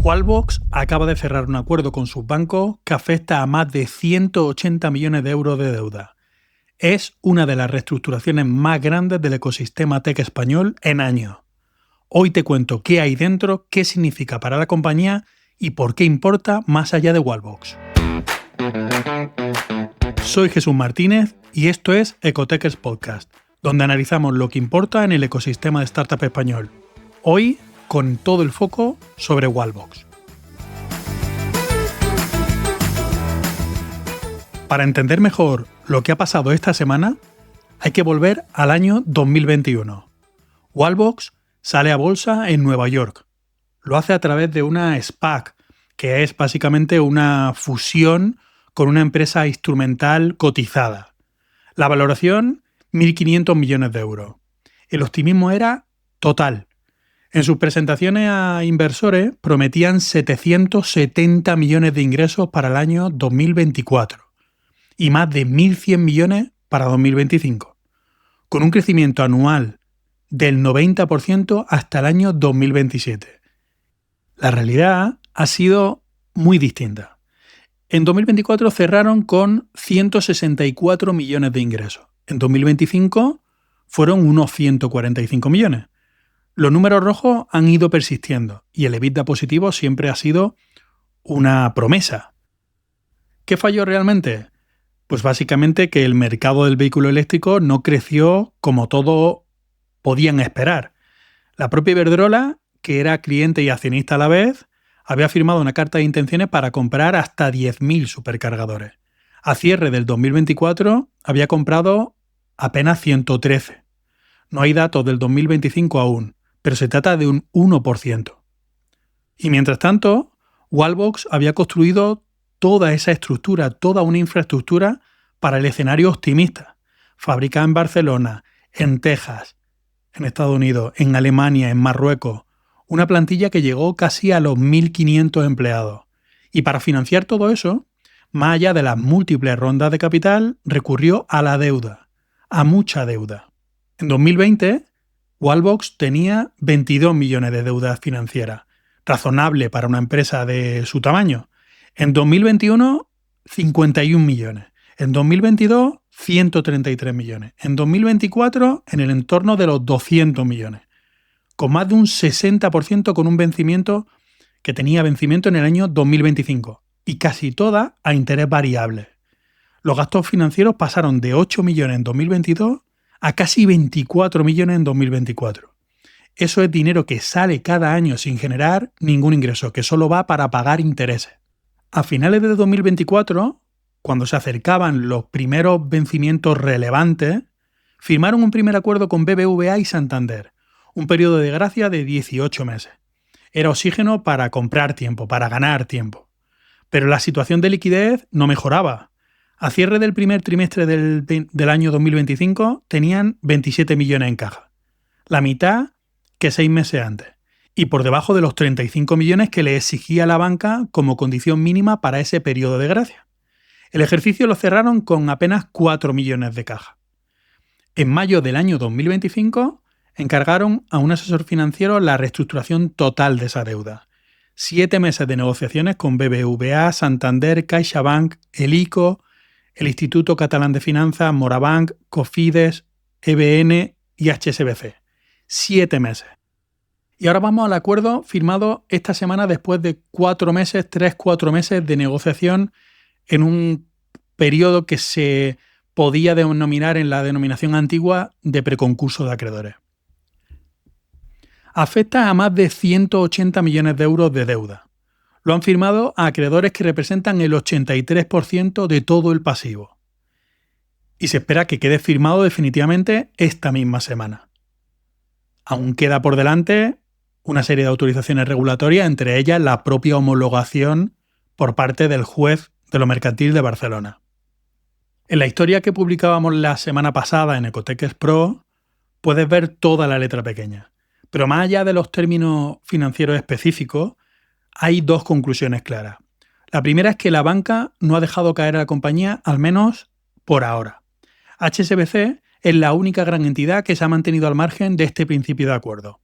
Wallbox acaba de cerrar un acuerdo con sus bancos que afecta a más de 180 millones de euros de deuda. Es una de las reestructuraciones más grandes del ecosistema tech español en años. Hoy te cuento qué hay dentro, qué significa para la compañía y por qué importa más allá de Wallbox. Soy Jesús Martínez y esto es Ecotechers Podcast, donde analizamos lo que importa en el ecosistema de startup español. Hoy, con todo el foco sobre Wallbox. Para entender mejor lo que ha pasado esta semana, hay que volver al año 2021. Wallbox sale a bolsa en Nueva York. Lo hace a través de una SPAC, que es básicamente una fusión con una empresa instrumental cotizada. La valoración, 1.500 millones de euros. El optimismo era total. En sus presentaciones a inversores prometían 770 millones de ingresos para el año 2024 y más de 1.100 millones para 2025, con un crecimiento anual del 90% hasta el año 2027. La realidad ha sido muy distinta. En 2024 cerraron con 164 millones de ingresos. En 2025 fueron unos 145 millones. Los números rojos han ido persistiendo y el EBITDA positivo siempre ha sido una promesa. ¿Qué falló realmente? Pues básicamente que el mercado del vehículo eléctrico no creció como todos podían esperar. La propia Iberdrola, que era cliente y accionista a la vez, había firmado una carta de intenciones para comprar hasta 10.000 supercargadores. A cierre del 2024 había comprado apenas 113. No hay datos del 2025 aún, pero se trata de un 1%. Y mientras tanto, Wallbox había construido toda esa estructura, toda una infraestructura para el escenario optimista. Fabricada en Barcelona, en Texas, en Estados Unidos, en Alemania, en Marruecos. Una plantilla que llegó casi a los 1.500 empleados. Y para financiar todo eso, más allá de las múltiples rondas de capital, recurrió a la deuda, a mucha deuda. En 2020, Wallbox tenía 22 millones de deuda financiera, razonable para una empresa de su tamaño. En 2021, 51 millones. En 2022, 133 millones. En 2024, en el entorno de los 200 millones. Con más de un 60% con un vencimiento que tenía vencimiento en el año 2025. Y casi toda a interés variable. Los gastos financieros pasaron de 8 millones en 2022 a casi 24 millones en 2024. Eso es dinero que sale cada año sin generar ningún ingreso, que solo va para pagar intereses. A finales de 2024, cuando se acercaban los primeros vencimientos relevantes, firmaron un primer acuerdo con BBVA y Santander, un periodo de gracia de 18 meses. Era oxígeno para comprar tiempo, para ganar tiempo. Pero la situación de liquidez no mejoraba. A cierre del primer trimestre del año 2025 tenían 27 millones en caja, la mitad que 6 meses antes, y por debajo de los 35 millones que le exigía la banca como condición mínima para ese periodo de gracia. El ejercicio lo cerraron con apenas 4 millones de caja. En mayo del año 2025 encargaron a un asesor financiero la reestructuración total de esa deuda. 7 meses de negociaciones con BBVA, Santander, CaixaBank, el ICO, el Instituto Catalán de Finanzas, Morabanc, Cofides, EBN y HSBC. 7 meses. Y ahora vamos al acuerdo firmado esta semana después de 4 meses, 3-4 meses de negociación en un periodo que se podía denominar en la denominación antigua de preconcurso de acreedores. Afecta a más de 180 millones de euros de deuda. Lo han firmado a acreedores que representan el 83% de todo el pasivo. Y se espera que quede firmado definitivamente esta misma semana. Aún queda por delante una serie de autorizaciones regulatorias, entre ellas la propia homologación por parte del juez de lo mercantil de Barcelona. En la historia que publicábamos la semana pasada en Ecotechers Pro puedes ver toda la letra pequeña. Pero más allá de los términos financieros específicos, hay dos conclusiones claras. La primera es que la banca no ha dejado caer a la compañía, al menos por ahora. HSBC es la única gran entidad que se ha mantenido al margen de este principio de acuerdo.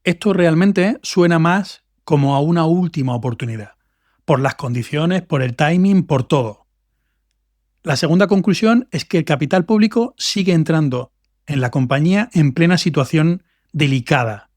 Esto realmente suena más como a una última oportunidad, por las condiciones, por el timing, por todo. La segunda conclusión es que el capital público sigue entrando en la compañía en plena situación delicada.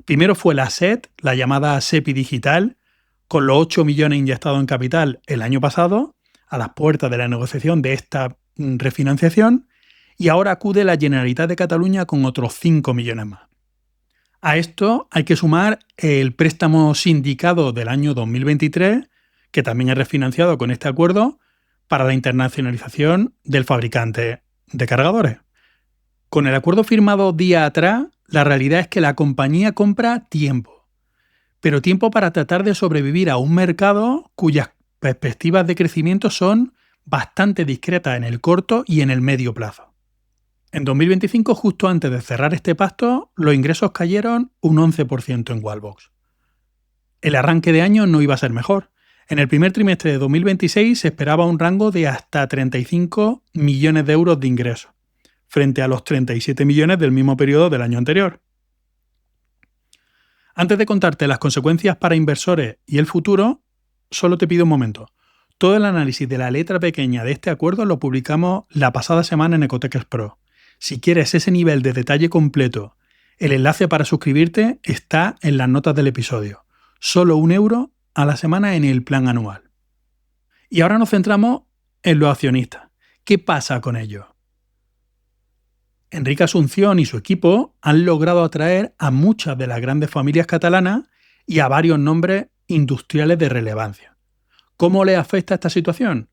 Primero fue la SET, la llamada SEPI digital, con los 8 millones inyectados en capital el año pasado, a las puertas de la negociación de esta refinanciación, y ahora acude la Generalitat de Cataluña con otros 5 millones más. A esto hay que sumar el préstamo sindicado del año 2023, que también es refinanciado con este acuerdo, para la internacionalización del fabricante de cargadores. Con el acuerdo firmado día atrás, la realidad es que la compañía compra tiempo, pero tiempo para tratar de sobrevivir a un mercado cuyas perspectivas de crecimiento son bastante discretas en el corto y en el medio plazo. En 2025, justo antes de cerrar este pacto, los ingresos cayeron un 11% en Wallbox. El arranque de año no iba a ser mejor. En el primer trimestre de 2026 se esperaba un rango de hasta 35 millones de euros de ingresos, frente a los 37 millones del mismo periodo del año anterior. Antes de contarte las consecuencias para inversores y el futuro, solo te pido un momento. Todo el análisis de la letra pequeña de este acuerdo lo publicamos la pasada semana en Ecoteques Pro. Si quieres ese nivel de detalle completo, el enlace para suscribirte está en las notas del episodio. Solo €1 a la semana en el plan anual. Y ahora nos centramos en los accionistas. ¿Qué pasa con ellos? Enrique Asunción y su equipo han logrado atraer a muchas de las grandes familias catalanas y a varios nombres industriales de relevancia. ¿Cómo les afecta esta situación?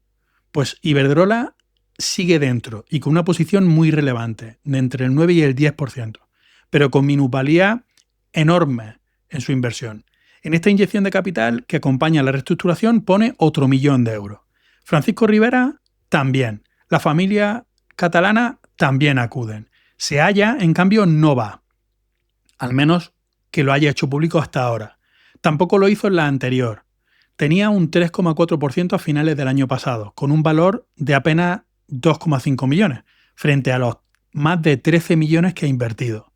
Pues Iberdrola sigue dentro y con una posición muy relevante, de entre el 9 y el 10%, pero con minusvalía enorme en su inversión. En esta inyección de capital que acompaña la reestructuración pone otro €1.000.000. Francisco Rivera también. La familia catalana también acuden. Sealla, en cambio, no va. Al menos que lo haya hecho público hasta ahora. Tampoco lo hizo en la anterior. Tenía un 3,4% a finales del año pasado, con un valor de apenas 2,5 millones, frente a los más de 13 millones que ha invertido.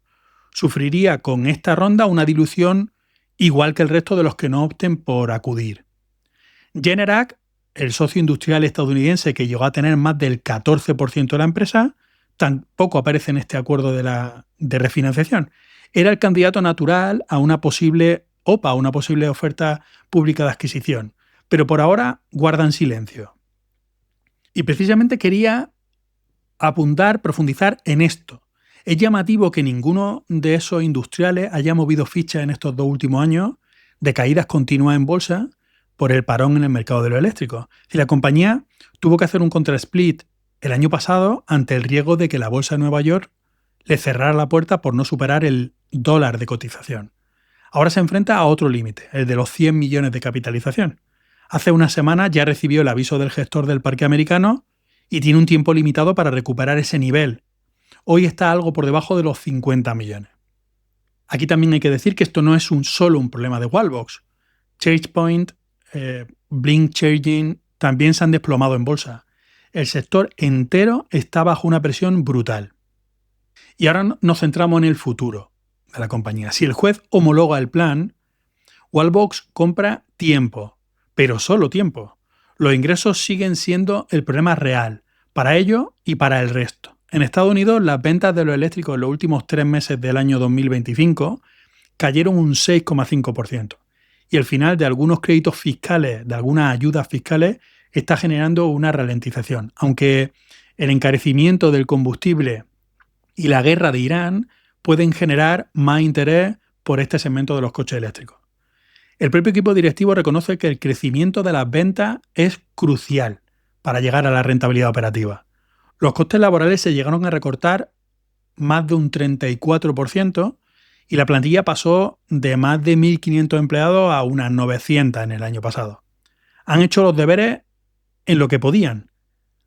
Sufriría con esta ronda una dilución igual que el resto de los que no opten por acudir. Generac, el socio industrial estadounidense que llegó a tener más del 14% de la empresa, tampoco aparece en este acuerdo de refinanciación. Era el candidato natural a una posible OPA, a una posible oferta pública de adquisición, pero por ahora guardan silencio. Y precisamente quería profundizar en esto. Es llamativo que ninguno de esos industriales haya movido ficha en estos 2 últimos años de caídas continuas en bolsa por el parón en el mercado de los eléctricos. Y la compañía tuvo que hacer un contra-split el año pasado ante el riesgo de que la bolsa de Nueva York le cerrara la puerta por no superar el $1 de cotización. Ahora se enfrenta a otro límite, el de los 100 millones de capitalización. Hace unas semanas ya recibió el aviso del gestor del parque americano y tiene un tiempo limitado para recuperar ese nivel. Hoy está algo por debajo de los 50 millones. Aquí también hay que decir que esto no es solo un problema de Wallbox. ChargePoint, Blink Charging también se han desplomado en bolsa. El sector entero está bajo una presión brutal. Y ahora nos centramos en el futuro de la compañía. Si el juez homologa el plan, Wallbox compra tiempo, pero solo tiempo. Los ingresos siguen siendo el problema real, para ellos y para el resto. En Estados Unidos, las ventas de los eléctricos en los últimos 3 meses del año 2025 cayeron un 6,5%. Y el final de algunos créditos fiscales, de algunas ayudas fiscales, está generando una ralentización. Aunque el encarecimiento del combustible y la guerra de Irán pueden generar más interés por este segmento de los coches eléctricos. El propio equipo directivo reconoce que el crecimiento de las ventas es crucial para llegar a la rentabilidad operativa. Los costes laborales se llegaron a recortar más de un 34% y la plantilla pasó de más de 1.500 empleados a unas 900 en el año pasado. Han hecho los deberes en lo que podían,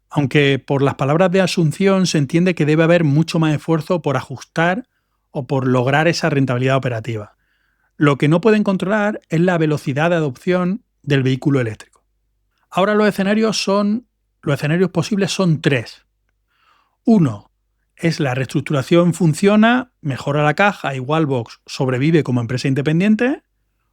aunque por las palabras de Asunción se entiende que debe haber mucho más esfuerzo por ajustar o por lograr esa rentabilidad operativa. Lo que no pueden controlar es la velocidad de adopción del vehículo eléctrico. Ahora los escenarios posibles son 3. 1. Es la reestructuración funciona, mejora la caja y Wallbox sobrevive como empresa independiente.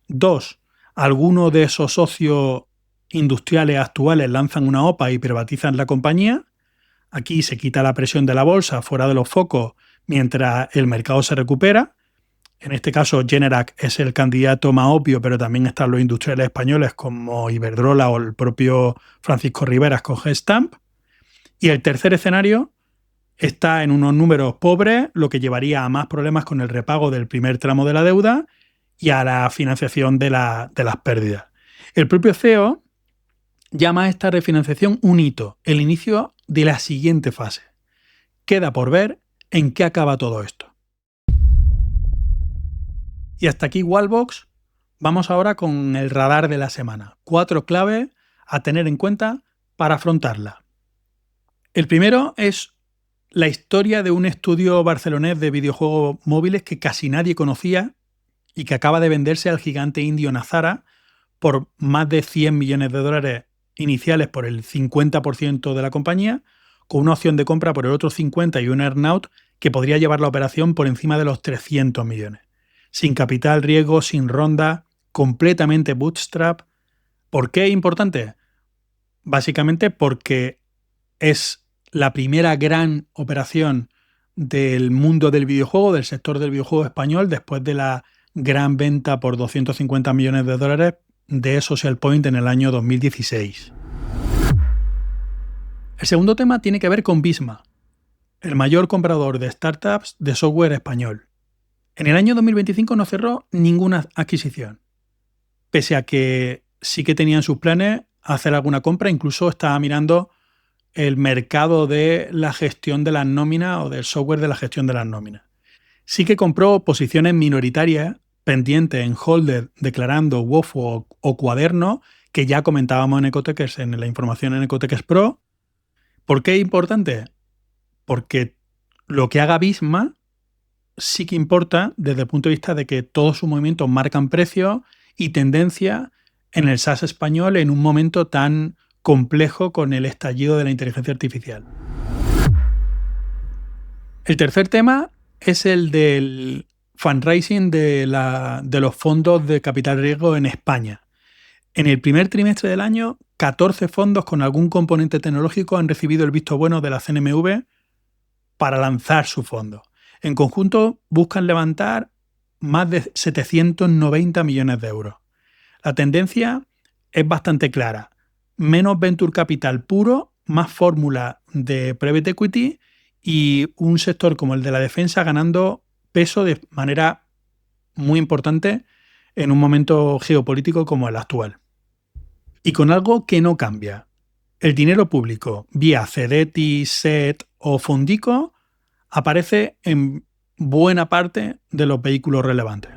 2. algunos de esos socios industriales actuales lanzan una OPA y privatizan la compañía. Aquí se quita la presión de la bolsa fuera de los focos mientras el mercado se recupera. En este caso, Generac es el candidato más obvio, pero también están los industriales españoles como Iberdrola o el propio Francisco Riberas con Gestamp. Y el tercer escenario está en unos números pobres, lo que llevaría a más problemas con el repago del primer tramo de la deuda y a la financiación de las pérdidas. El propio CEO llama a esta refinanciación un hito, el inicio de la siguiente fase. Queda por ver en qué acaba todo esto. Y hasta aquí Wallbox. Vamos ahora con el radar de la semana. 4 claves a tener en cuenta para afrontarla. El primero es la historia de un estudio barcelonés de videojuegos móviles que casi nadie conocía y que acaba de venderse al gigante indio Nazara por más de 100 millones de dólares iniciales por el 50% de la compañía, con una opción de compra por el otro 50% y un earn-out que podría llevar la operación por encima de los 300 millones. Sin capital riesgo, sin ronda, completamente bootstrap. ¿Por qué es importante? Básicamente porque es la primera gran operación del mundo del videojuego, del sector del videojuego español, después de la gran venta por 250 millones de dólares de Social Point en el año 2016. El segundo tema tiene que ver con Visma, el mayor comprador de startups de software español. En el año 2025 no cerró ninguna adquisición, pese a que sí que tenían sus planes hacer alguna compra, incluso estaba mirando el mercado de la gestión de las nóminas o del software de la gestión de las nóminas. Sí que compró posiciones minoritarias pendientes en Holded, declarando Wofo o Cuaderno, que ya comentábamos en Ecotechers, en la información en Ecotechers Pro. ¿Por qué es importante? Porque lo que haga Visma sí que importa desde el punto de vista de que todos sus movimientos marcan precio y tendencia en el SaaS español en un momento tan complejo con el estallido de la inteligencia artificial. El tercer tema es el del fundraising de los fondos de capital riesgo en España. En el primer trimestre del año, 14 fondos con algún componente tecnológico han recibido el visto bueno de la CNMV para lanzar su fondo. En conjunto, buscan levantar más de 790 millones de euros. La tendencia es bastante clara. Menos venture capital puro, más fórmula de private equity y un sector como el de la defensa ganando peso de manera muy importante en un momento geopolítico como el actual. Y con algo que no cambia. El dinero público, vía Cedeti, SET o Fondico, aparece en buena parte de los vehículos relevantes.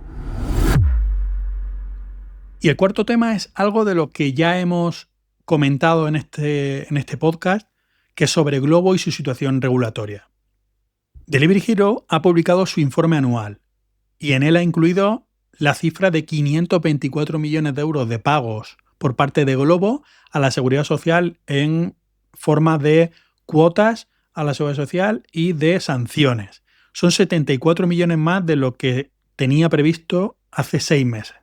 Y el cuarto tema es algo de lo que ya hemos comentado en este podcast, que es sobre Glovo y su situación regulatoria. Delivery Hero ha publicado su informe anual y en él ha incluido la cifra de 524 millones de euros de pagos por parte de Glovo a la Seguridad Social en forma de cuotas a la Seguridad Social y de sanciones. Son 74 millones más de lo que tenía previsto hace 6 meses.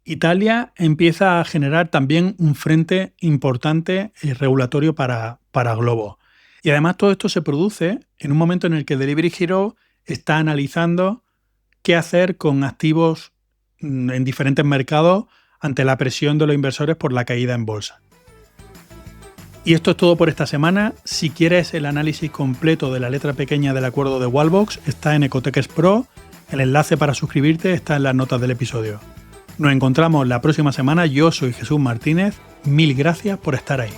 Italia empieza a generar también un frente importante regulatorio para Glovo. Y además todo esto se produce en un momento en el que Delivery Hero está analizando qué hacer con activos en diferentes mercados ante la presión de los inversores por la caída en bolsa. Y esto es todo por esta semana. Si quieres el análisis completo de la letra pequeña del acuerdo de Wallbox, está en Ecotechers Pro. El enlace para suscribirte está en las notas del episodio. Nos encontramos la próxima semana. Yo soy Jesús Martínez. Mil gracias por estar ahí.